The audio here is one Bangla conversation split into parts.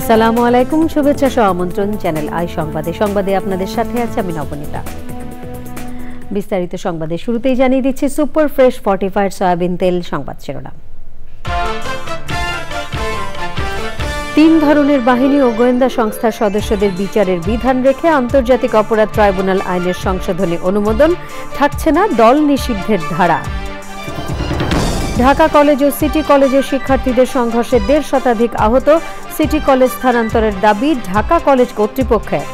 আসসালামু আলাইকুম, শুভেচ্ছা সহ আমন্ত্রণ চ্যানেল আই সংবাদে আপনাদের সাথে আছে আমি নবনীতা। বিস্তারিত সংবাদে শুরুতেই জানিয়ে দিচ্ছি সুপার ফ্রেশ ফর্টিফাইড সয়াবিন তেল সংবাদ শিরোনাম। 3 ধরনের বাহিনী ও গোয়েন্দা সংস্থার সদস্যদের বিচারের বিধান রেখে আন্তর্জাতিক অপরাধ ট্রাইব্যুনাল আইনের সংশোধনী অনুমোদন, থাকছে না দল নিষিদ্ধের ধারা। ঢাকা কলেজ ও সিটি কলেজের শিক্ষার্থীদের সংঘর্ষে 1.5 শতাধিক আহত, সিটি কলেজ স্থানান্তরের দাবি ঢাকা কলেজ কর্তৃপক্ষের।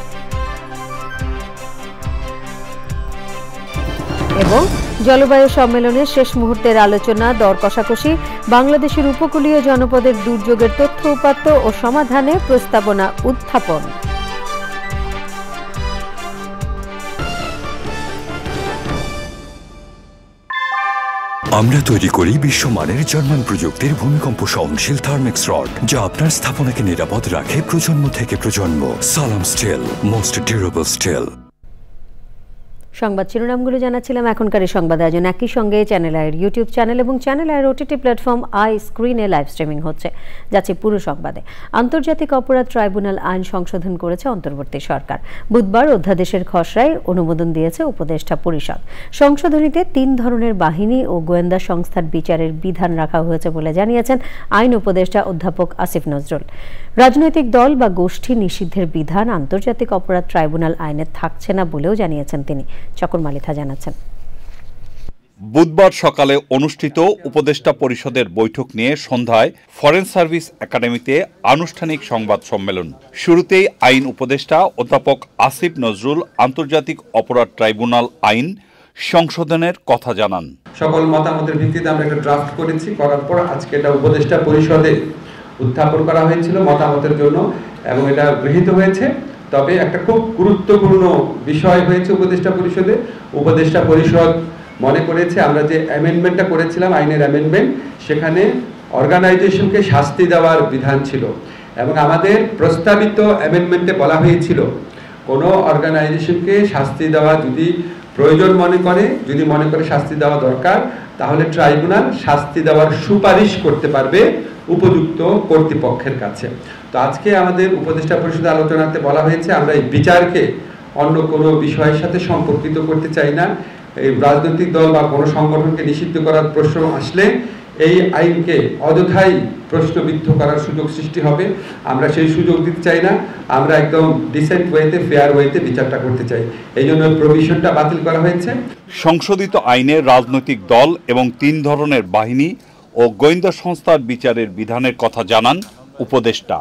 এবং জলবায়ু সম্মেলনের শেষ মুহূর্তের আলোচনা, দর কষাকষি, বাংলাদেশের উপকূলীয় জনপদের দুর্যোগের তথ্য উপাত্ত ও সমাধানে প্রস্তাবনা উত্থাপন। আমরা তৈরি করি বিশ্বমানের জার্মান প্রযুক্তির ভূমিকম্প সহনশীল থার্মেক্স রড, যা আপনার স্থাপনাকে নিরাপদ রাখে প্রজন্ম থেকে প্রজন্ম। সালাম স্টিল, মোস্ট ডিউরেবল স্টিল। সংবাদ শিরোনামগুলো জানাচ্ছিলাম। এখনকার এই সংবাদ আয়োজন একই সঙ্গে চ্যানেল আইয়ের ইউটিউব চ্যানেল এবং চ্যানেল আইয়ের ওটিটি প্ল্যাটফর্ম আই স্ক্রিনে লাইভ স্ট্রিমিং হচ্ছে। যাচ্ছে পুরো সংবাদে। আন্তর্জাতিক অপরাধ ট্রাইব্যুনাল আইন সংশোধন করেছে অন্তর্বর্তী সরকার। বুধবার অধ্যাদেশের খসড়ায় অনুমোদন দিয়েছে উপদেষ্টা পরিষদ। সংশোধনীতে 3 ধরনের বাহিনী ও গোয়েন্দা সংস্থার বিচারের বিধান রাখা হয়েছে বলে জানিয়েছেন আইন উপদেষ্টা অধ্যাপক আসিফ নজরুল। রাজনৈতিক দল বা গোষ্ঠী নিষিদ্ধের বিধান আন্তর্জাতিক অপরাধ ট্রাইব্যুনাল আইনে থাকছে না বলেও জানিয়েছেন তিনি। চকর মালিথা জানাচ্ছেন। বুধবার সকালে অনুষ্ঠিত উপদেষ্টা পরিষদের বৈঠক নিয়ে সন্ধ্যায় ফরেন সার্ভিস একাডেমিতে আনুষ্ঠানিক সংবাদ সম্মেলন। শুরুতেই আইন উপদেষ্টা অধ্যাপক আসিফ নজরুল আন্তর্জাতিক অপরাধ ট্রাইব্যুনাল আইন সংশোধনের কথা জানান। সকল মতামতের ভিত্তিতে আমরা একটা ড্রাফট করেছি, করার পর আজকে এটা উপদেষ্টা পরিষদে উত্থাপন করা হয়েছিল মতামতের জন্য এবং এটা গৃহীত হয়েছে। তবে একটা খুব গুরুত্বপূর্ণ বিষয় হয়েছে উপদেষ্টা পরিষদে। উপদেষ্টা পরিষদ মনে করেছে আমরা যে অ্যামেন্ডমেন্টটা করেছিলাম, আইনের অ্যামেন্ডমেন্ট, সেখানে অর্গানাইজেশনকে শাস্তি দেওয়ার বিধান ছিল এবং আমাদের প্রস্তাবিত অ্যামেন্ডমেন্টে বলা হয়েছিল কোনো অর্গানাইজেশনকে শাস্তি দেওয়া যদি প্রয়োজন মনে করে শাস্তি দেওয়া দরকার, তাহলে ট্রাইব্যুনাল শাস্তি দেওয়ার সুপারিশ করতে পারবে উপযুক্ত কর্তৃপক্ষের কাছে। তো আজকে আমাদের উপদেষ্টা পরিষদে আলোচনাতে বলা হয়েছে আমরা এই বিচারকে অন্য কোনো বিষয়ের সাথে সম্পর্কিত করতে চাই না। এই রাজনৈতিক দল বা কোনো সংগঠনকে নিষিদ্ধ করার প্রশ্ন আসলে এই আইনকে অযথাই প্রশ্নবিদ্ধ করার সুযোগ সৃষ্টি হবে। আমরা সেই সুযোগ দিতে চাই না। আমরা একদম ডিসেন্ট ওয়েতে, ফেয়ার ওয়েতে বিচারটা করতে চাই। এই জন্য প্রভিশনটা বাতিল করা হয়েছে। সংশোধিত আইনে রাজনৈতিক দল এবং 3 ধরনের বাহিনী ও গোয়েন্দা সংস্থার বিচারের বিধানের কথা জানান উপদেষ্টা।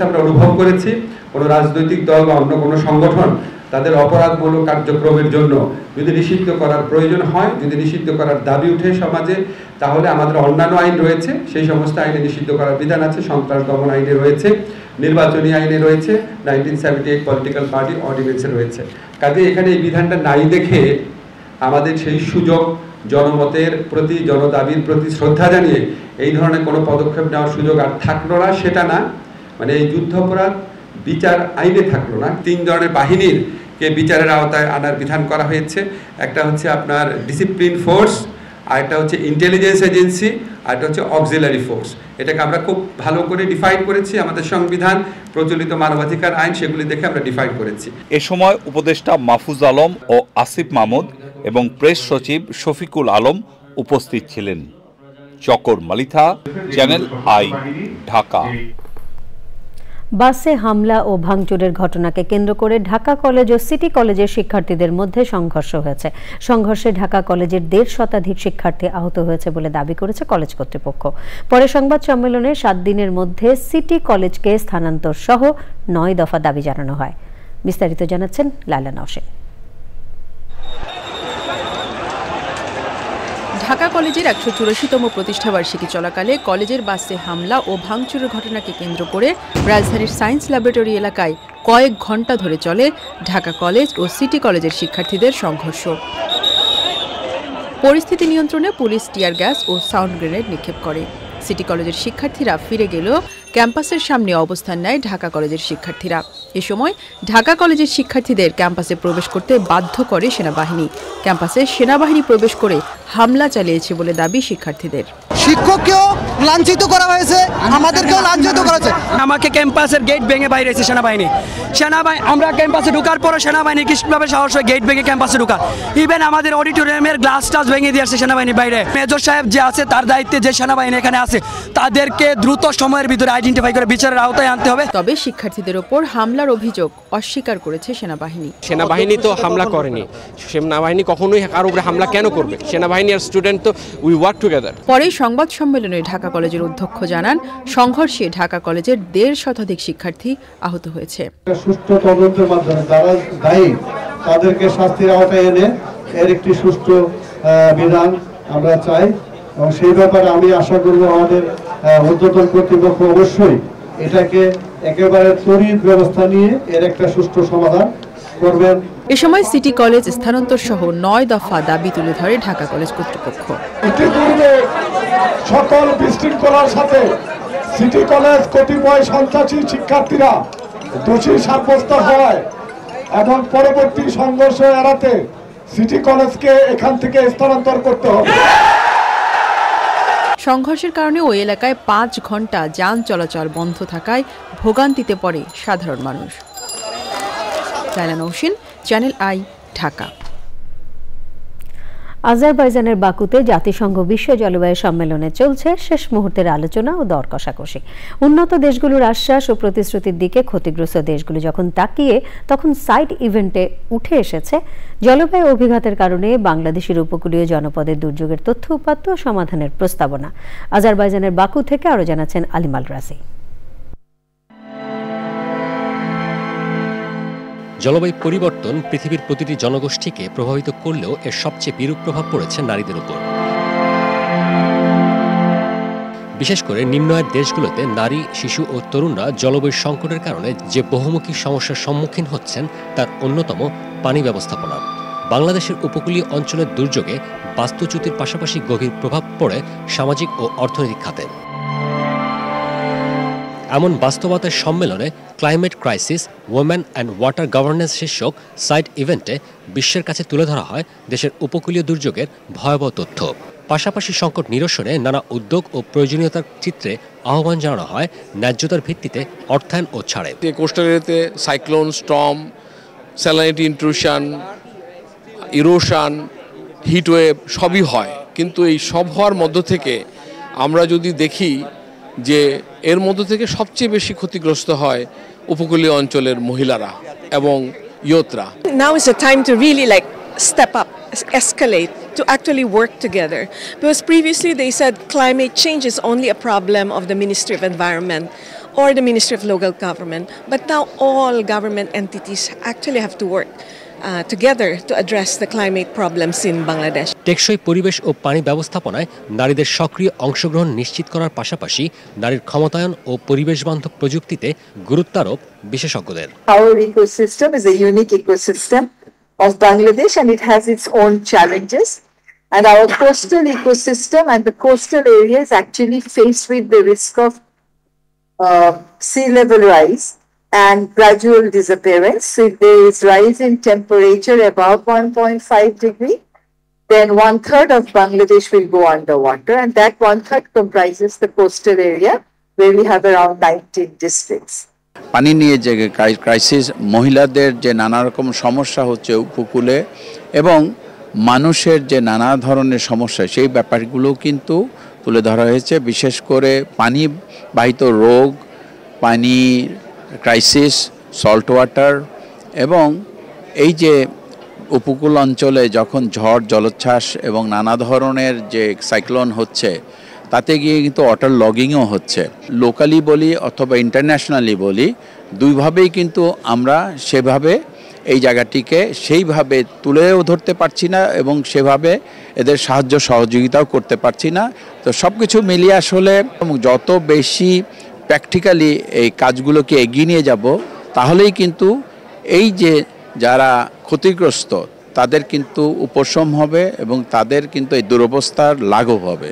আমরা অনুভব করেছি কোনো রাজনৈতিক দল বা অন্য কোনো সংগঠন তাদের অপরাধমূলক কার্যক্রমের জন্য যদি নিষিদ্ধ করার প্রয়োজন হয়, যদি নিষিদ্ধ করার দাবি উঠে সমাজে, তাহলে আমাদের অন্যান্য আইন রয়েছে, সেই সমস্ত আইনে নিষিদ্ধ করার বিধান আছে। সন্ত্রাস দমন আইনে রয়েছে, নির্বাচনী আইনে রয়েছে, 1978 পলিটিক্যাল পার্টি অর্ডিন্যান্সে রয়েছে। কাজে এখানে এই বিধানটা নাই দেখে আমাদের সেই সুযোগ, জনমতের প্রতি, জনদাবির প্রতি শ্রদ্ধা জানিয়ে এই ধরনের কোনো পদক্ষেপ নেওয়ার সুযোগ আর থাকলো না, সেটা না। মানে এই যুদ্ধাপরাধ বিচার আইনে থাকলো না। 3 ধরনের বাহিনীর কে বিচারের আওতায় আনার বিধান করা হয়েছে। একটা হচ্ছে আপনার ডিসিপ্লিন ফোর্স, আর একটা হচ্ছে ইন্টেলিজেন্স এজেন্সি, আর একটা হচ্ছে অক্সিলারি ফোর্স। এটাকে আমরা খুব ভালো করে ডিফাইন করেছি। আমাদের সংবিধান, প্রচলিত মানবাধিকার আইন, সেগুলি দেখে আমরা ডিফাইন করেছি। এ সময় উপদেষ্টা মাহফুজ আলম ও আসিফ মাহমুদ এবং প্রেস সচিব শফিকুল আলম উপস্থিত ছিলেন। চকর মালিথা, চ্যানেল আই, ঢাকা। বাসে হামলা ও ভাঙচুরের ঘটনাকে কেন্দ্র করে ঢাকা কলেজ ও সিটি কলেজের শিক্ষার্থীদের মধ্যে সংঘর্ষ হয়েছে। সংঘর্ষে ঢাকা কলেজের 1.5 শতাধিক শিক্ষার্থী আহত হয়েছে বলে দাবি করেছে কলেজ কর্তৃপক্ষ। পরে সংবাদ সম্মেলনে 7 দিনের মধ্যে সিটি কলেজকে স্থানান্তর সহ 9 দফা দাবি জানানো হয়। বিস্তারিত জানাচ্ছেন লায়লা নওশীন। ঢাকা কলেজের 184তম প্রতিষ্ঠাবার্ষিকী চলাকালে কলেজের বাসে হামলা ও ভাঙচুরের ঘটনাকে কেন্দ্র করে রাজধানীর সায়েন্স ল্যাবরেটরি এলাকায় কয়েক ঘণ্টা ধরে চলে ঢাকা কলেজ ও সিটি কলেজের শিক্ষার্থীদের সংঘর্ষ। পরিস্থিতি নিয়ন্ত্রণে পুলিশ টিয়ার গ্যাস ও সাউন্ড গ্রেনেড নিক্ষেপ করে। সিটি কলেজের শিক্ষার্থীরা ফিরে গেলেও ক্যাম্পাসের সামনে অবস্থান নেয় ঢাকা কলেজের শিক্ষার্থীরা। এ সময় ঢাকা কলেজের শিক্ষার্থীদের ক্যাম্পাসে প্রবেশ করতে বাধ্য করে সেনাবাহিনী। ক্যাম্পাসে সেনাবাহিনী প্রবেশ করে হামলা চালিয়েছে বলে দাবি শিক্ষার্থীদের। শিক্ষককেও লাঞ্ছিত করা হয়েছে, আমাদেরকেও লাঞ্ছিত করা হয়েছে। আমাকে ক্যাম্পাসের গেট ভেঙে বাইরে এসেছে সেনাবাহিনী। আমরা ক্যাম্পাসে ঢোকার পরে সেনাবাহিনী কৃষ্ণভাবে সাহস হয়ে গেট ভেঙে ক্যাম্পাসে ঢোকা। ইভেন আমাদের অডিটোরিয়ামের গ্লাস টাস ভেঙে দিয়ে আসছে সেনাবাহিনী বাইরে। মেজর সাহেব যে আছে, তার দায়িত্বে যে সেনাবাহিনী এখানে আছে, তাদেরকে দ্রুত সময়ের ভিতরে আইডেন্টিফাই করে বিচারের আওতায় আনতে হবে। তবে শিক্ষার্থীদের ওপর হামলার অভিযোগ অস্বীকার করেছে সেনাবাহিনী। সেনাবাহিনী তো হামলা করেনি, সেনাবাহিনী কখনোই কারোর উপরে হামলা কেন করবে? সেনাবাহিনী আর স্টুডেন্ট তো উই ওয়ার্ক টুগেদার। পরে সংবাদ সম্মেলনে ঢাকা কলেজের অধ্যক্ষ জানান, সংঘর্ষে ঢাকা কলেজের 1.5 শতাধিক শিক্ষার্থী আহত হয়েছে। সুষ্ঠু তদন্তের মাধ্যমে যারা দায়ী তাদেরকে শাস্তির আওতায় এনে এর একটি সুষ্ঠু বিধান আমরা চাই, এবং সেই ব্যাপারে আমি আশা করব আমাদের ঊর্ধ্বতন কর্তৃপক্ষ অবশ্যই এটাকে একেবারে তড়িৎ ব্যবস্থা নিয়ে এর একটা সুষ্ঠু সমাধান করবেন। এ সময় সিটি কলেজ স্থানান্তর সহ 9 দফা দাবি তুলে ধরে ঢাকা কলেজ কর্তৃপক্ষ। ইতিপূর্বে সকল বিশৃঙ্খলার সাথে সিটি কলেজ কতিপয় সন্ত্রাসী শিক্ষার্থীরা দোষী সাব্যস্ত হয় এবং পরবর্তী সংঘর্ষ এড়াতে সিটি কলেজকে এখান থেকে স্থানান্তর করতে হবে। সংঘর্ষের কারণে ওই এলাকায় 5 ঘন্টা যান চলাচল বন্ধ থাকায় ভোগান্তিতে পড়ে সাধারণ মানুষ। Laila Nowshin, channel I, Dhaka. আজারবাইজানের বাকুতে জাতিসংঘ বিশ্ব জলবায়ু সম্মেলনে চলছে শেষ মুহূর্তের আলোচনা ও দর কষাকষি। উন্নত দেশগুলোর আশ্বাস ও প্রতিশ্রুতির দিকে ক্ষতিগ্রস্ত দেশগুলো যখন তাকিয়ে, তখন সাইড ইভেন্টে উঠে এসেছে জলবায়ু অভিঘাতের কারণে বাংলাদেশের উপকূলীয় জনপদের দুর্যোগের তথ্য উপাত্ত ও সমাধানের প্রস্তাবনা। আজারবাইজানের বাকু থেকে আরও জানাচ্ছেন আলিমাল রাজি। জলবায়ু পরিবর্তন পৃথিবীর প্রতিটি জনগোষ্ঠীকে প্রভাবিত করলেও এর সবচেয়ে বিরূপ প্রভাব পড়েছে নারীদের উপর। বিশেষ করে নিম্ন আয়ের দেশগুলোতে নারী, শিশু ও তরুণরা জলবায়ু সংকটের কারণে যে বহুমুখী সমস্যার সম্মুখীন হচ্ছেন তার অন্যতম পানি ব্যবস্থাপনা। বাংলাদেশের উপকূলীয় অঞ্চলের দুর্যোগে বাস্তুচ্যুতির পাশাপাশি গভীর প্রভাব পড়ে সামাজিক ও অর্থনৈতিক খাতে। এমন বাস্তবতার সম্মেলনে climate crisis, women and water governance শীর্ষক সাইড ইভেন্টে বিশ্বের কাছে তুলে ধরা হয় দেশের উপকূলীয় দুর্যোগের ভয়াবহ তথ্য। পাশাপাশি সংকট নিরসনে নানা উদ্যোগ ও প্রয়োজনীয়তার চিত্রে আহ্বান জানানো হয় ন্যায্যতার ভিত্তিতে অর্থায়ন ও ছাড়ে। কোস্টাল এরিয়াতে cyclone, storm, salinity intrusion, erosion, heatwave সবই হয়, কিন্তু এই সব হওয়ার মধ্য থেকে আমরা যদি দেখি যে এর মধ্য থেকে সবচেয়ে বেশি ক্ষতিগ্রস্ত হয় উপকূলীয় অঞ্চলের মহিলারা এবং ইয়তরা। Now is the time to really step up, escalate, to actually work together, because previously they said climate change is only a problem of the Ministry of Environment or the Ministry of Local Government, but now all government entities actually have to work together to address the climate problems in Bangladesh. টেকসই পরিবেশ ও পানি ব্যবস্থাপনায় নারীদের সক্রিয় অংশগ্রহণ নিশ্চিত করার পাশাপাশি নারীর ক্ষমতায়ন ও পরিবেশ বান্ধব প্রযুক্তিতে গুরুত্বারোপ বিশেষজ্ঞদের। Our ecosystem is a unique ecosystem of Bangladesh and it has its own challenges, and our coastal ecosystem and the coastal area is actually faced with the risk of sea level rise and gradual disappearance. So if there is rise in temperature above 1.5 degree, then 1/3 of Bangladesh will go underwater, and that 1/3 comprises the coastal area where we have around 19 districts. পানি নিয়ে যে ক্রাইসিস, মহিলাদের যে নানা রকম সমস্যা হচ্ছে উপকূলে এবং মানুষের যে নানা ধরনের সমস্যা, সেই ব্যাপারগুলো কিন্তু তুলে ধরা হয়েছে। বিশেষ করে পানি বাহিত রোগ, পানি ক্রাইসিস, সল্ট ওয়াটার, এবং এই যে উপকূল অঞ্চলে যখন ঝড়, জলোচ্ছ্বাস এবং নানা ধরনের যে সাইক্লোন হচ্ছে, তাতে গিয়ে কিন্তু ওয়াটার লগিংও হচ্ছে। লোকালি বলি অথবা ইন্টারন্যাশনালি বলি, দুইভাবেই কিন্তু আমরা সেভাবে এই জায়গাটিকে সেইভাবে তুলেও ধরতে পারছি না এবং সেভাবে এদের সাহায্য সহযোগিতাও করতে পারছি না। তো সব কিছু মিলিয়ে আসলে যত বেশি প্র্যাকটিক্যালি এই কাজগুলোকে এগিয়ে নিয়ে যাব, তাহলেই কিন্তু এই যে যারা ক্ষতিগ্রস্ত তাদের কিন্তু উপশম হবে এবং তাদের কিন্তু এই দুরবস্থার লাঘব হবে।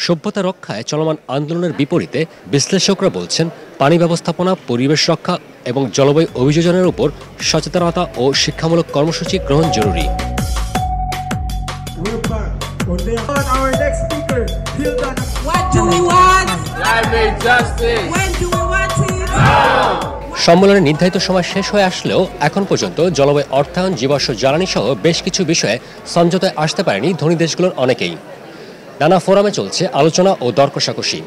সভ্যতা রক্ষায় চলমান আন্দোলনের বিপরীতে বিশ্লেষকরা বলছেন পানি ব্যবস্থাপনা, পরিবেশ রক্ষা এবং জলবায়ু অভিযোজনের উপর সচেতনতা ও শিক্ষামূলক কর্মসূচি গ্রহণ জরুরি। hunger, heal the. What do we want? Climate justice. When do we want it? Now. সম্মেলনের নির্ধারিত সময় শেষ হয়ে আসলেও এখন পর্যন্ত জলবায়ু অর্থায়ন, জীবাশ্ম জ্বালানি সহ বেশ কিছু বিষয়ে সমঝোতায় আসতে পারেনি ধনী দেশগুলোর অনেকেই। নানা ফোরামে চলছে আলোচনা ও দর কষাকষি।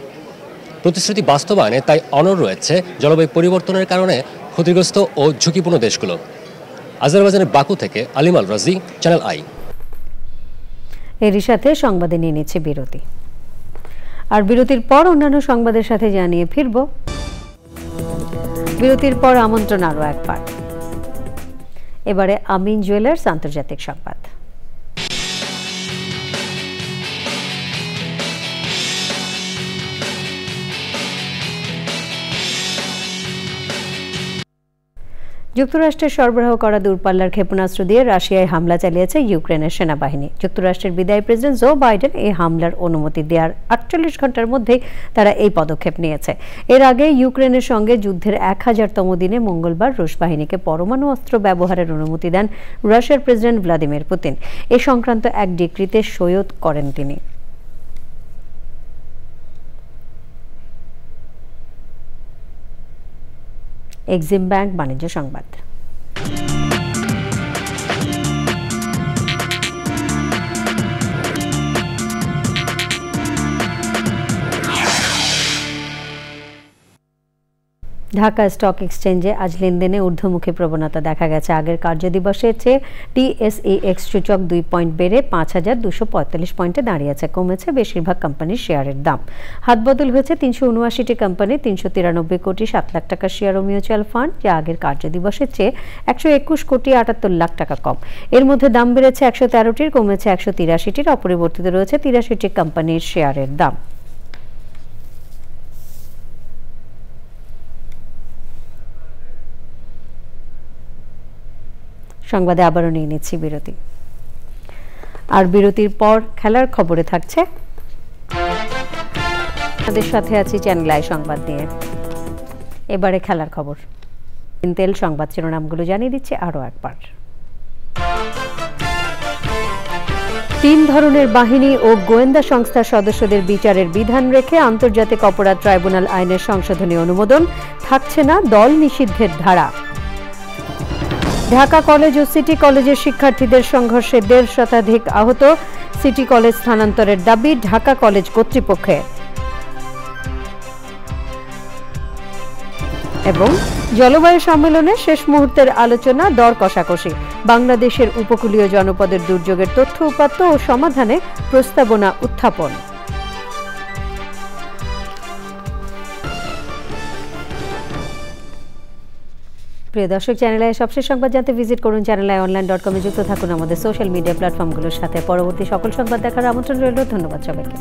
প্রতিশ্রুতি বাস্তবায়নে তাই অনড় রয়েছে জলবায়ু পরিবর্তনের কারণে ক্ষতিগ্রস্ত ও ঝুঁকিপূর্ণ দেশগুলো। আজারবাইজানের বাকু থেকে আলিম আল রাজি, চ্যানেল আই। এরই সাথে সংবাদে নিয়ে নিচ্ছে বিরতি, আর বিরতির পর অন্যান্য সংবাদের সাথে জানিয়ে ফিরব। বিরতির পর আমন্ত্রণ আরও একবার। এবারে আমিন জুয়েলার্স আন্তর্জাতিক সংবাদ। যুক্তরাষ্ট্রের সরবরাহ করা দূরপাল্লার ক্ষেপণাস্ত্র দিয়ে রাশিয়ায় হামলা চালিয়েছে ইউক্রেনের সেনাবাহিনী। যুক্তরাষ্ট্রের বিদায়ী প্রেসিডেন্ট জো বাইডেন এই হামলার অনুমতি দেওয়ার 48 ঘন্টার মধ্যেই তারা এই পদক্ষেপ নিয়েছে। এর আগে ইউক্রেনের সঙ্গে যুদ্ধের 1000তম দিনে মঙ্গলবার রুশ বাহিনীকে পরমাণু অস্ত্র ব্যবহারের অনুমতি দেন রাশিয়ার প্রেসিডেন্ট ভ্লাদিমির পুতিন। এ সংক্রান্ত এক ডিক্রিতে সই করেন তিনি। এক্সিম ব্যাংক বাণিজ্য সংবাদ। ঢাকা স্টক এক্সচেঞ্জে আজ লেনদেনে ঊর্ধ্বমুখী প্রবণতা দেখা গেছে। আগের কার্যদিবসের চেয়ে টিএসইএক্স সূচক 2 পয়েন্ট বেড়ে 5245 পয়েন্টে দাঁড়িয়েছে। কমেছে বেশিরভাগ কোম্পানির শেয়ারের দাম। হাতবদল হয়েছে 379টি কোম্পানি, 393 কোটি 7 লাখ টাকার শেয়ার ও মিউচুয়াল ফান্ড, যা আগের কার্যদিবসের চেয়ে 121 কোটি 78 লাখ টাকা কম। এর মধ্যে দাম বেড়েছে 113টির, কমেছে 183টির। অপরিবর্তিত রয়েছে 83টি কোম্পানির শেয়ারের দাম। সংবাদে আবারও নিয়ে নিচ্ছি বিরতি, আর বিরতির পর খেলার খবরে থাকছে। আমাদের সাথে আছি চ্যানেল আই সংবাদ নিয়ে। এবারে খেলার খবর। তেল সংবাদ শিরোনামগুলো জানিয়ে দিচ্ছে আরও একবার। 3 ধরনের বাহিনী ও গোয়েন্দা সংস্থার সদস্যদের বিচারের বিধান রেখে আন্তর্জাতিক অপরাধ ট্রাইব্যুনাল আইনের সংশোধনী অনুমোদন, থাকছে না দল নিষিদ্ধের ধারা। ঢাকা কলেজ ও সিটি কলেজের শিক্ষার্থীদের সংঘর্ষে 1.5 শতাধিক আহত, সিটি কলেজ স্থানান্তরের দাবি ঢাকা কলেজ কর্তৃপক্ষের। এবং জলবায়ু সম্মেলনে শেষ মুহূর্তের আলোচনা, দর কষাকষি। বাংলাদেশের উপকূলীয় জনপদের দুর্যোগের তথ্য উপাত্ত ও সমাধানে প্রস্তাবনা উত্থাপন। প্রিয় দর্শক, চ্যানেলে সবশেষ সংবাদ জানতে ভিজিট করুন channelionline.com-এ। যুক্ত থাকুন আমাদের সোশ্যাল মিডিয়া প্ল্যাটফর্মগুলোর সাথে। পরবর্তী সকল সংবাদ দেখার আমন্ত্রণ রইল। ধন্যবাদ সবাইকে।